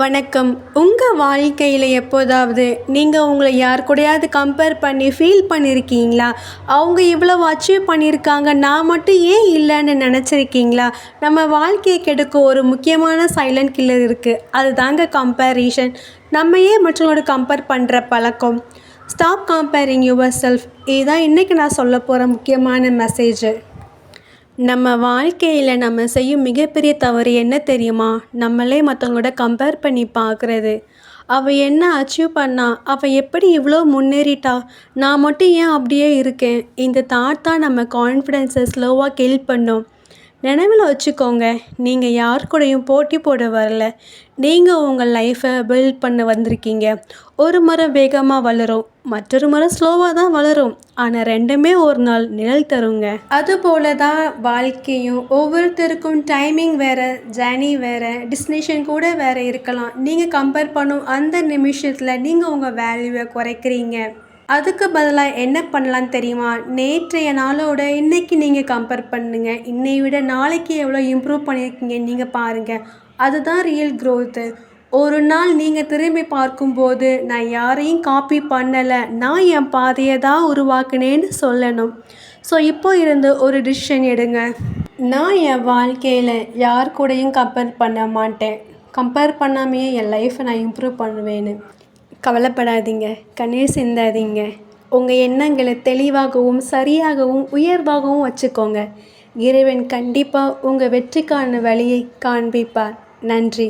வணக்கம். உங்கள் வாழ்க்கையில் எப்போதாவது நீங்கள் உங்களை யார் கூடயாவது கம்பேர் பண்ணி ஃபீல் பண்ணியிருக்கீங்களா? அவங்க இவ்வளவு அச்சீவ் பண்ணியிருக்காங்க, நான் மட்டும் ஏன் இல்லைன்னு நினச்சிருக்கீங்களா? நம்ம வாழ்க்கையை கெடுக்க ஒரு முக்கியமான சைலண்ட் கில்லர் இருக்குது. அதுதாங்க கம்பேரிஷன். நம்ம ஏன் மற்றவங்களோட கம்பேர் பண்ணுற பழக்கம். Stop comparing your self. இதுதான் இன்றைக்கி நான் சொல்ல போகிற முக்கியமான மெசேஜு. நம்ம வாழ்க்கையில் நம்ம செய்யும் மிகப்பெரிய தவறு என்ன தெரியுமா? நம்மளே மற்றவங்களோட கம்பேர் பண்ணி பார்க்குறது. அவள் என்ன அச்சீவ் பண்ணா, அவள் எப்படி இவ்வளோ முன்னேறிட்டா, நான் மட்டும் ஏன் அப்படியே இருக்கேன். இந்த தாட் தான் நம்ம கான்ஃபிடென்ஸை ஸ்லோவாக கில் பண்ணும். நினைவில் வச்சுக்கோங்க, நீங்கள் யார் கூடயும் போட்டி போட வரல. நீங்கள் உங்கள் லைஃப்பை பில்ட் பண்ண வந்திருக்கீங்க. ஒரு மரம் வேகமாக வளரும், மற்றொரு மரம் ஸ்லோவாக தான் வளரும். ஆனால் ரெண்டுமே ஒரு நாள் நிழல் தருங்க. அதுபோல தான் வாழ்க்கையும். ஒவ்வொருத்தருக்கும் டைமிங் வேறு, ஜேர்னி வேறு, டெஸ்டினேஷன் கூட வேறு இருக்கலாம். நீங்கள் கம்பேர் பண்ணும் அந்த நிமிஷத்தில் நீங்கள் உங்கள் வேல்யூவை குறைக்கிறீங்க. அதுக்கு பதிலாக என்ன பண்ணலான்னு தெரியுமா? நேற்றைய நாளோட இன்றைக்கி நீங்கள் கம்பேர் பண்ணுங்கள். இன்னையை விட நாளைக்கு எவ்வளோ இம்ப்ரூவ் பண்ணியிருக்கீங்க நீங்கள் பாருங்கள். அதுதான் ரியல் க்ரோத்து. ஒரு நாள் நீங்கள் திரும்பி பார்க்கும்போது, நான் யாரையும் காப்பி பண்ணலை, நான் என் பாதையை தான் உருவாக்குனேன்னு சொல்லணும். ஸோ இப்போ இருந்து ஒரு டிசிஷன் எடுங்க. நான் என் வாழ்க்கையில் யார் கூடயும் கம்பேர் பண்ண மாட்டேன். கம்பேர் பண்ணாமையே என் லைஃப்பை நான் இம்ப்ரூவ் பண்ணுவேன்னு. கவலைப்படாதீங்க, கண்ணீர் சிந்தாதீங்க. உங்கள் எண்ணங்களை தெளிவாகவும் சரியாகவும் உயர்வாகவும் வச்சுக்கோங்க. இறைவன் கண்டிப்பாக உங்கள் வெற்றிக்கான வழியை காண்பிப்பார். நன்றி.